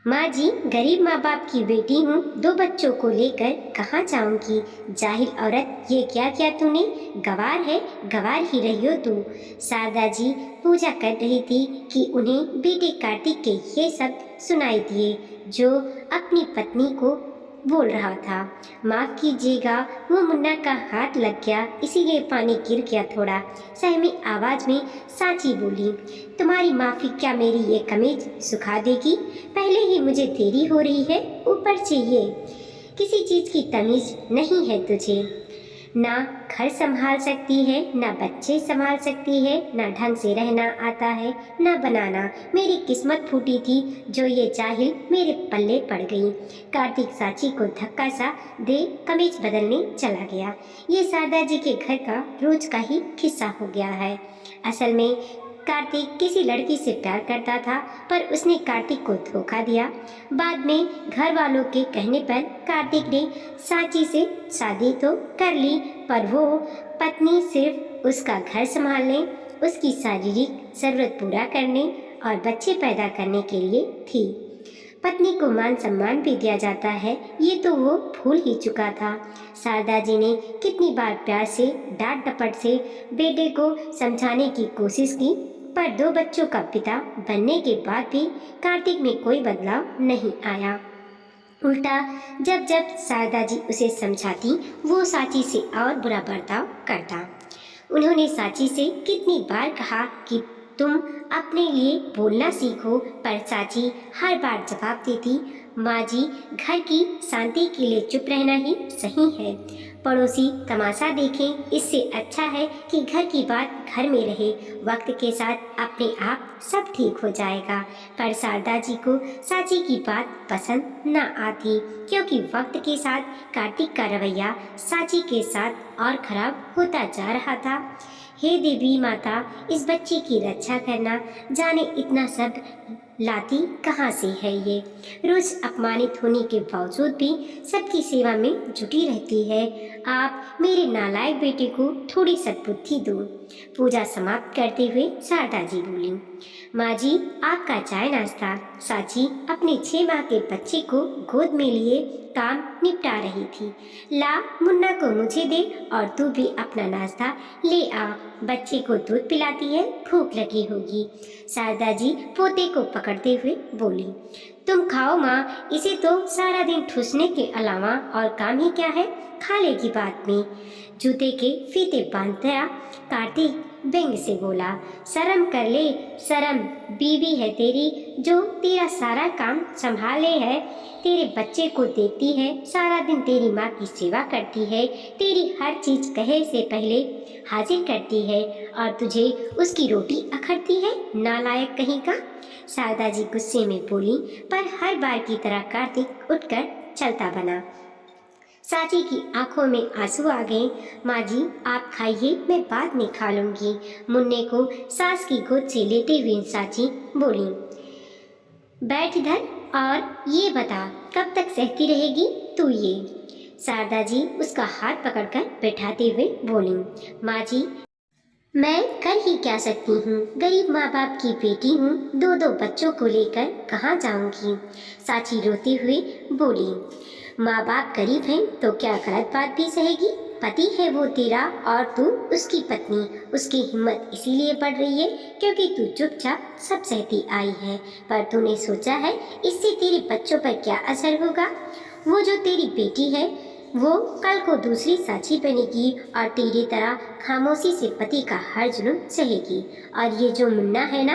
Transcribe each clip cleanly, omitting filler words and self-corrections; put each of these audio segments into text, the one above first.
माँ जी, गरीब माँ बाप की बेटी हूँ, 2 बच्चों को लेकर कहाँ जाऊंगी। जाहिल औरत, ये क्या किया तूने? गवार है, गवार ही रही हो तू। शारदा जी पूजा कर रही थी कि उन्हें बेटे कार्तिक के ये शब्द सुनाई दिए जो अपनी पत्नी को बोल रहा था। माफ़ कीजिएगा, वो मुन्ना का हाथ लग गया, इसीलिए पानी गिर गया थोड़ा। सहमी आवाज़ में सांची बोली, तुम्हारी माफ़ी क्या मेरी ये कमीज सुखा देगी? पहले ही मुझे देरी हो रही है, ऊपर से ये किसी चीज़ की तमीज़ नहीं है तुझे। ना घर संभाल सकती है, ना बच्चे संभाल सकती है, ना ढंग से रहना आता है, ना बनाना। मेरी किस्मत फूटी थी जो ये जाहिल मेरे पल्ले पड़ गई। कार्तिक सांची को धक्का सा दे कमीज बदलने चला गया। ये शारदा जी के घर का रोज का ही किस्सा हो गया है। असल में कार्तिक किसी लड़की से प्यार करता था, पर उसने कार्तिक को धोखा दिया। बाद में घर वालों के कहने पर कार्तिक ने सांची से शादी तो कर ली, पर वो पत्नी सिर्फ उसका घर संभालने, उसकी शारीरिक जरूरत पूरा करने और बच्चे पैदा करने के लिए थी। पत्नी को मान सम्मान भी दिया जाता है, ये तो वो भूल ही चुका था। शारदा जी ने कितनी बार प्यार से, डांट डपट से बेटे को समझाने की कोशिश की, पर 2 बच्चों का पिता बनने के बाद भी कार्तिक में कोई बदलाव नहीं आया। उल्टा जब जब शारदा जी उसे समझाती, वो सांची से और बुरा बर्ताव करता। उन्होंने सांची से कितनी बार कहा कि तुम अपने लिए बोलना सीखो, पर सांची हर बार जवाब देती, माँ जी, घर की शांति के लिए चुप रहना ही सही है। पड़ोसी तमाशा देखें, इससे अच्छा है कि घर की बात घर में रहे। वक्त के साथ अपने आप सब ठीक हो जाएगा। पर शारदा जी को सांची की बात पसंद न आती, क्योंकि वक्त के साथ कार्तिक का रवैया सांची के साथ और खराब होता जा रहा था। हे देवी माता, इस बच्चे की रक्षा करना, जाने इतना सब लाती कहाँ से है ये। रोज अपमानित होने के बावजूद भी सबकी सेवा में जुटी रहती है। आप मेरे नालायक बेटे को थोड़ी सद्बुद्धि दो। पूजा समाप्त करते हुए शारदा जी बोली, माँ जी, आपका चाय नाश्ता। सांची अपने 6 माह के बच्चे को गोद में लिए काम निपटा रही थी। ला, मुन्ना को मुझे दे और तू भी अपना नाश्ता ले आ। बच्चे को दूध पिलाती है, भूख लगी होगी। शारदा जी पोते को पकड़ते हुए बोली, तुम खाओ माँ, इसे तो सारा दिन ठूसने के अलावा और काम ही क्या है, खा लेगी बाद में। जूते के फीते बांधता कार्तिक व्यंग से बोला, शर्म कर ले, शर्म। बीवी है तेरी जो तेरा सारा काम संभाले है, तेरे बच्चे को देखती है, सारा दिन तेरी माँ की सेवा करती है, तेरी हर चीज कहे से पहले हाजिर करती है, और तुझे उसकी रोटी अखरती है, नालायक कहीं का। शारदा जी गुस्से में बोली, पर हर बार की तरह कार्तिक उठकर चलता बना। सांची की आंखों में आंसू आ गए। माँ जी, आप खाइए, मैं बाद में खा लूंगी। मुन्ने को सास की गोद से लेते हुए सांची बोली, बैठ इधर और ये बता, कब तक सहती रहेगी तू ये? शारदा जी उसका हाथ पकड़कर बैठाते हुए बोली, माँ जी, मैं कर ही क्या सकती हूँ, गरीब माँ बाप की बेटी हूँ, 2 बच्चों को लेकर कहाँ जाऊँगी। सांची रोते हुए बोली, माँ बाप गरीब हैं तो क्या गलत बात भी सहेगी? पति है वो तेरा और तू उसकी पत्नी। उसकी हिम्मत इसीलिए बढ़ रही है क्योंकि तू चुपचाप सब सहती आई है, पर तूने सोचा है इससे तेरे बच्चों पर क्या असर होगा? वो जो तेरी बेटी है वो कल को दूसरी सांची बनेगी और तेरी तरह खामोशी से पति का हर जुल्म सहेगी। और ये जो मुन्ना है ना,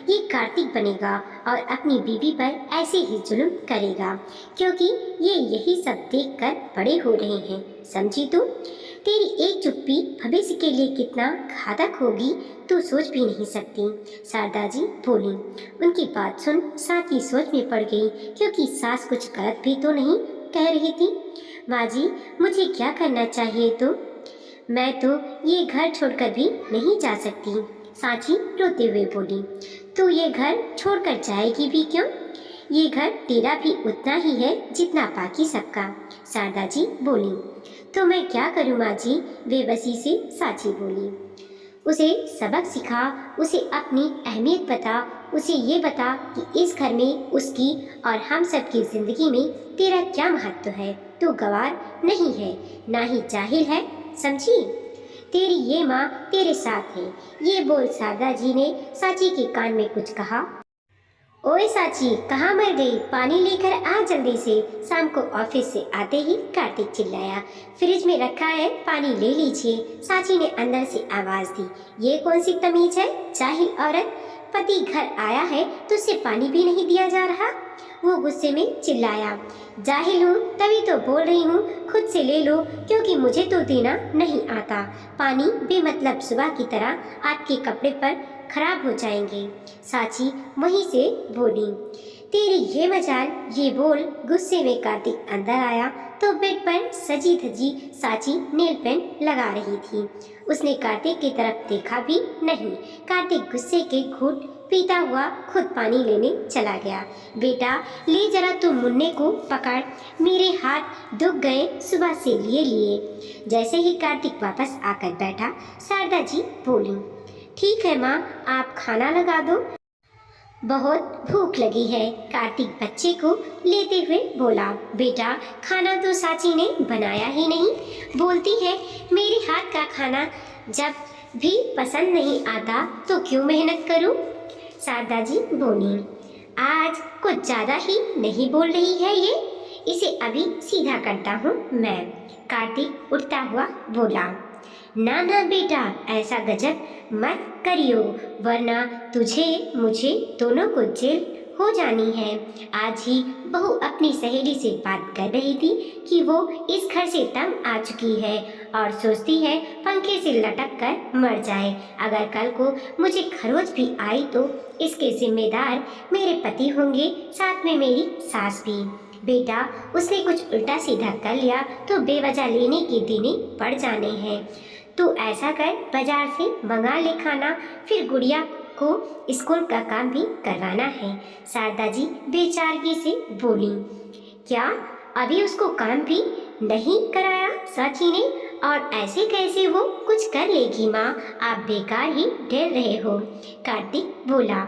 ये कार्तिक बनेगा और अपनी बीवी पर ऐसे ही जुल्म करेगा, क्योंकि ये यही सब देखकर बड़े हो रहे हैं। समझी तू? तेरी एक चुप्पी भविष्य के लिए कितना घातक होगी तू सोच भी नहीं सकती। शारदा जी बोली। उनकी बात सुन सांची सोच में पड़ गई, क्योंकि सास कुछ गलत भी तो नहीं कह रही थी। माँ जी, मुझे क्या करना चाहिए तो? मैं तो ये घर छोड़कर भी नहीं जा सकती। सांची रोते हुए बोली, तू ये घर छोड़कर जाएगी भी क्यों? ये घर तेरा भी उतना ही है जितना बाकी सबका। शारदा जी बोली, तो मैं क्या करूँ माँ जी? बेबसी से सांची बोली। उसे सबक सिखा, उसे अपनी अहमियत बता, उसे ये बता कि इस घर में उसकी और हम सब की जिंदगी में तेरा क्या महत्व है। तू गवार नहीं है, ना ही जाहिल है, समझी। तेरी ये माँ तेरे साथ है। ये बोल शारदा जी ने साची के कान में कुछ कहा। ओए साची, कहाँ मर गई? पानी लेकर आ जल्दी से। शाम को ऑफिस से आते ही कार्तिक चिल्लाया, फ्रिज में रखा है, पानी ले लीजिए। साची ने अंदर से आवाज दी, ये कौन सी तमीज है, जाहिल औरत। पति घर आया है तो उसे पानी भी नहीं दिया जा रहा। वो गुस्से में चिल्लाया, जाहिल हूँ तभी तो बोल रही हूँ, खुद से ले लो, क्योंकि मुझे तो देना नहीं आता। पानी बेमतलब सुबह की तरह आपके कपड़े पर खराब हो जाएंगे। साची वहीं से बोली, तेरी ये मजाल। ये बोल गुस्से में कार्तिक अंदर आया तो बेड पर सजी धजी साची नेल पेंट लगा रही थी। उसने कार्तिक की तरफ देखा भी नहीं। कार्तिक गुस्से के घूंट पीता हुआ खुद पानी लेने चला गया। बेटा ले जरा तू मुन्ने को पकड़, मेरे हाथ दुख गए सुबह से लिए लिए। जैसे ही कार्तिक वापस आकर बैठा, शारदा जी बोली, ठीक है माँ, आप खाना लगा दो, बहुत भूख लगी है। कार्तिक बच्चे को लेते हुए बोला, बेटा खाना तो साची ने बनाया ही नहीं। बोलती है मेरे हाथ का खाना जब भी पसंद नहीं आता तो क्यों मेहनत करूं। शारदा जी बोली, आज कुछ ज़्यादा ही नहीं बोल रही है ये, इसे अभी सीधा करता हूँ मैं। कार्तिक उठता हुआ बोला, ना ना बेटा, ऐसा गजब मत करियो, वरना तुझे मुझे दोनों को जेल हो जानी है। आज ही बहू अपनी सहेली से बात कर रही थी कि वो इस घर से तंग आ चुकी है और सोचती है पंखे से लटक कर मर जाए। अगर कल को मुझे खरोच भी आई तो इसके जिम्मेदार मेरे पति होंगे, साथ में मेरी सास भी। बेटा उसने कुछ उल्टा सीधा कर लिया तो बेवजह लेने के देने पड़ जाने हैं। तू ऐसा कर, बाजार से मंगा ले खाना, फिर गुड़िया को स्कूल का काम भी करवाना है। शारदा जी बेचारगी से बोली, क्या अभी उसको काम भी नहीं कराया साची ने? और ऐसे कैसे वो कुछ कर लेगी माँ, आप बेकार ही डर रहे हो। कार्तिक बोला,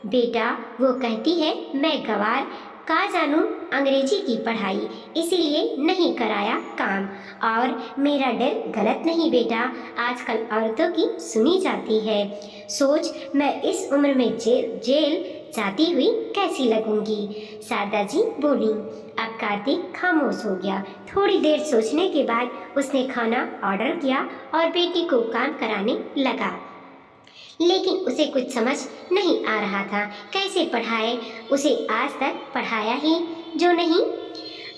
बेटा वो कहती है मैं गवार का जानूं अंग्रेजी की पढ़ाई, इसीलिए नहीं कराया काम। और मेरा डर गलत नहीं बेटा, आजकल औरतों की सुनी जाती है। सोच मैं इस उम्र में जेल जाती हुई कैसी लगूंगी। शारदा जी बोली। अब कार्तिक खामोश हो गया। थोड़ी देर सोचने के बाद उसने खाना ऑर्डर किया और बेटी को काम कराने लगा, लेकिन उसे कुछ समझ नहीं आ रहा था कैसे पढ़ाए। उसे आज तक पढ़ाया ही जो नहीं।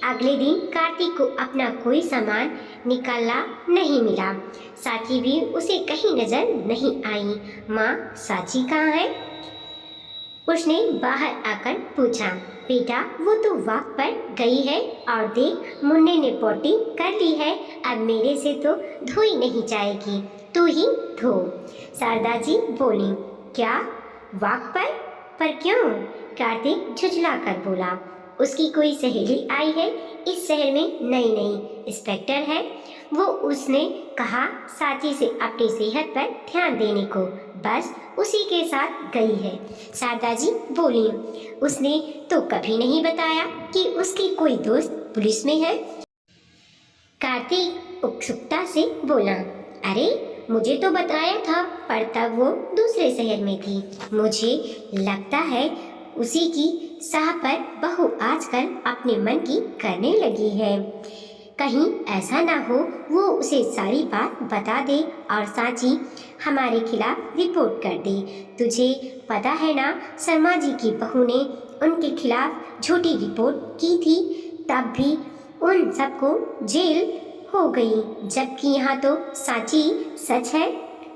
अगले दिन कार्तिक को अपना कोई सामान निकाला नहीं मिला। साची भी उसे कहीं नजर नहीं आई। माँ साची कहाँ है? उसने बाहर आकर पूछा। बेटा वो तो वॉक पर गई है, और देख मुन्ने ने पोटी कर ली है, अब मेरे से तो धोई नहीं जाएगी, तू ही धो। शारदा जी बोली, क्या वॉक पर क्यों? कार्तिक झुझला कर बोला, उसकी कोई सहेली आई है इस शहर में, नई इंस्पेक्टर है वो। उसने कहा साची से अपनी सेहत पर ध्यान देने को, बस उसी के साथ गई है। शारदा जी बोली, उसने तो कभी नहीं बताया कि उसकी कोई दोस्त पुलिस में है। कार्तिक उत्सुकता से बोला, अरे मुझे तो बताया था, पर तब वो दूसरे शहर में थी। मुझे लगता है उसी की साह पर बहू आजकल अपने मन की करने लगी है। कहीं ऐसा ना हो वो उसे सारी बात बता दे और साची हमारे खिलाफ रिपोर्ट कर दे। तुझे पता है ना, शर्मा जी की बहू ने उनके खिलाफ झूठी रिपोर्ट की थी, तब भी उन सबको जेल हो गई, जबकि यहाँ तो साची सच है।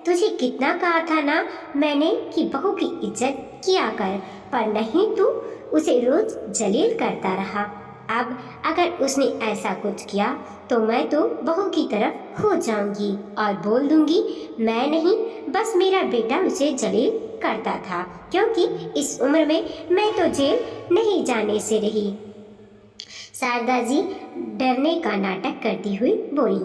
तुझे कितना कहा था ना मैंने कि बहू की इज्जत किया कर, पर नहीं, तू उसे रोज जलील करता रहा। अब अगर उसने ऐसा कुछ किया तो मैं तो बहू की तरफ हो जाऊंगी और बोल दूंगी मैं नहीं, बस मेरा बेटा उसे जलील करता था, क्योंकि इस उम्र में मैं तो जेल नहीं जाने से रही। शारदा जी डरने का नाटक करती हुई बोली,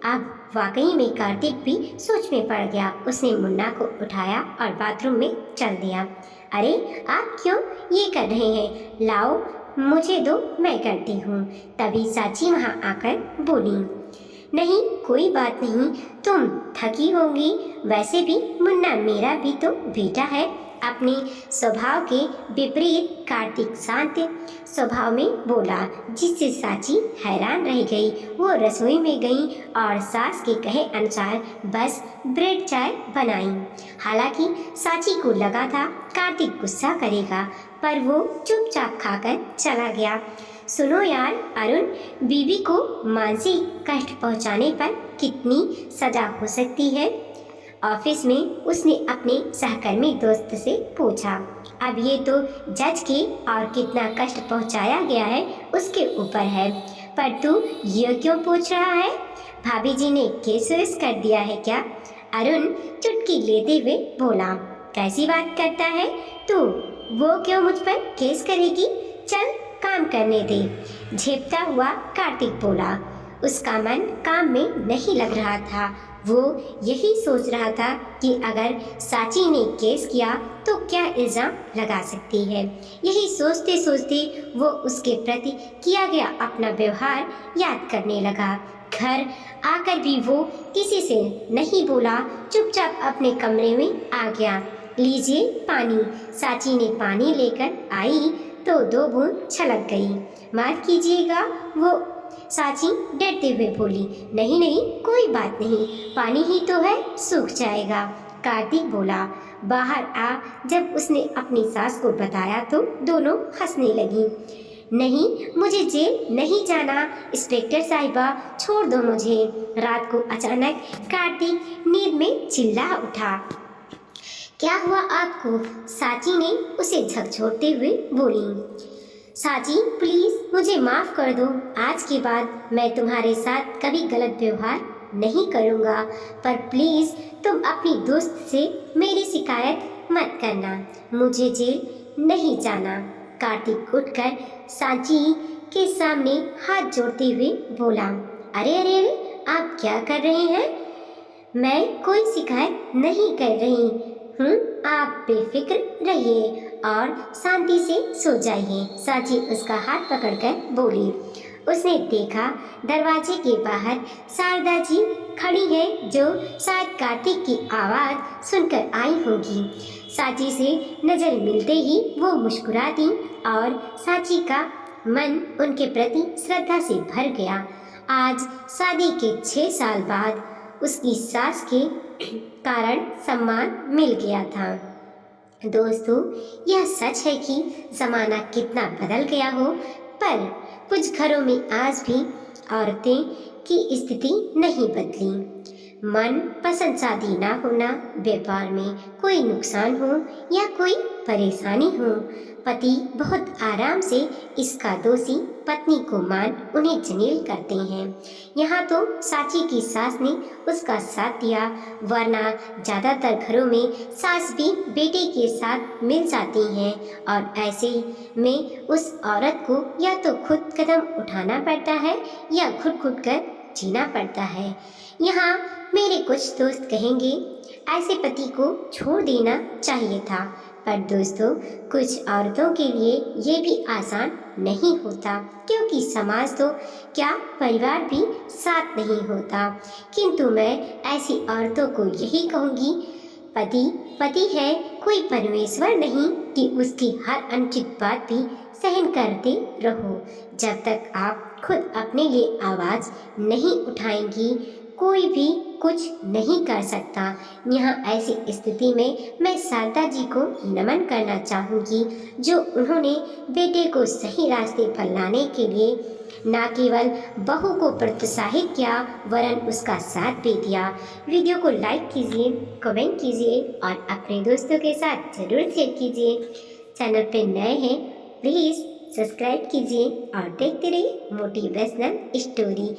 अब वाकई में कार्तिक भी सोच में पड़ गया। उसने मुन्ना को उठाया और बाथरूम में चल दिया। अरे आप क्यों ये कर रहे हैं? लाओ मुझे दो, मैं करती हूँ। तभी साची वहाँ आकर बोली, नहीं कोई बात नहीं, तुम थकी होंगी, वैसे भी मुन्ना मेरा भी तो बेटा है। अपने स्वभाव के विपरीत कार्तिक शांत स्वभाव में बोला, जिससे साची हैरान रह गई। वो रसोई में गई और सास के कहे अनुसार बस ब्रेड चाय बनाई। हालांकि साची को लगा था कार्तिक गुस्सा करेगा, पर वो चुपचाप खाकर चला गया। सुनो यार अरुण, बीवी को मानसिक कष्ट पहुंचाने पर कितनी सजा हो सकती है? ऑफिस में उसने अपने सहकर्मी दोस्त से पूछा। अब ये तो जज के और कितना कष्ट पहुंचाया गया है उसके ऊपर है, पर तू ये क्यों पूछ रहा है? भाभी जी ने केस वेस कर दिया है क्या? अरुण चुटकी लेते हुए बोला, कैसी बात करता है तू? वो क्यों मुझ पर केस करेगी? चल काम करने दे। झेपता हुआ कार्तिक बोला। उसका मन काम में नहीं लग रहा था। वो यही सोच रहा था कि अगर साची ने केस किया तो क्या इल्ज़ाम लगा सकती है। यही सोचते सोचते वो उसके प्रति किया गया अपना व्यवहार याद करने लगा। घर आकर भी वो किसी से नहीं बोला, चुपचाप अपने कमरे में आ गया। लीजिए पानी। साची ने पानी लेकर आई तो 2 बूंद छलक गई। माफ कीजिएगा, वो साची डरते हुए बोली। नहीं नहीं कोई बात नहीं, पानी ही तो है, सूख जाएगा। कार्तिक बोला। बाहर आ जब उसने अपनी सास को बताया तो दोनों हंसने लगी। नहीं मुझे जेल नहीं जाना, इंस्पेक्टर साहिबा छोड़ दो मुझे। रात को अचानक कार्तिक नींद में चिल्ला उठा। क्या हुआ आपको? साची ने उसे झकझोरते हुए बोली। साची प्लीज मुझे माफ कर दो, आज के बाद मैं तुम्हारे साथ कभी गलत व्यवहार नहीं करूँगा, पर प्लीज तुम अपनी दोस्त से मेरी शिकायत मत करना, मुझे जेल नहीं जाना। कार्तिक उठकर साची के सामने हाथ जोड़ते हुए बोला। अरे अरे अरे आप क्या कर रहे हैं? मैं कोई शिकायत नहीं कर रही हूँ, आप बेफिक्र रहिए और शांति से सो जाइए। साची उसका हाथ पकड़कर बोली। उसने देखा दरवाजे के बाहर शारदा जी खड़ी है, जो शायद कार्तिक की आवाज़ सुनकर आई होगी। साची से नज़र मिलते ही वो मुस्कुरा दी और साची का मन उनके प्रति श्रद्धा से भर गया। आज शादी के 6 साल बाद उसकी सास के कारण सम्मान मिल गया था। दोस्तों, यह सच है कि ज़माना कितना बदल गया हो, पर कुछ घरों में आज भी औरतें की स्थिति नहीं बदली। मन पसंद शादी ना होना, व्यापार में कोई नुकसान हो या कोई परेशानी हो, पति बहुत आराम से इसका दोषी पत्नी को मान उन्हें जलील करते हैं। यहाँ तो साची की सास ने उसका साथ दिया, वरना ज़्यादातर घरों में सास भी बेटे के साथ मिल जाती हैं और ऐसे में उस औरत को या तो खुद कदम उठाना पड़ता है या खुद कर जीना पड़ता है। यहाँ मेरे कुछ दोस्त कहेंगे ऐसे पति को छोड़ देना चाहिए था, पर दोस्तों कुछ औरतों के लिए ये भी आसान नहीं होता, क्योंकि समाज तो क्या परिवार भी साथ नहीं होता। किंतु मैं ऐसी औरतों को यही कहूँगी, पति पति है, कोई परमेश्वर नहीं कि उसकी हर अनुचित बात भी सहन करते रहो। जब तक आप खुद अपने लिए आवाज़ नहीं उठाएंगी, कोई भी कुछ नहीं कर सकता। यहाँ ऐसी स्थिति में मैं शारदा जी को नमन करना चाहूँगी, जो उन्होंने बेटे को सही रास्ते पर लाने के लिए न केवल बहू को प्रोत्साहित किया, वरन उसका साथ भी दिया। वीडियो को लाइक कीजिए, कमेंट कीजिए और अपने दोस्तों के साथ ज़रूर शेयर कीजिए। चैनल पर नए हैं प्लीज़ सब्सक्राइब कीजिए और देखते रहिए मोटिवेशनल स्टोरी।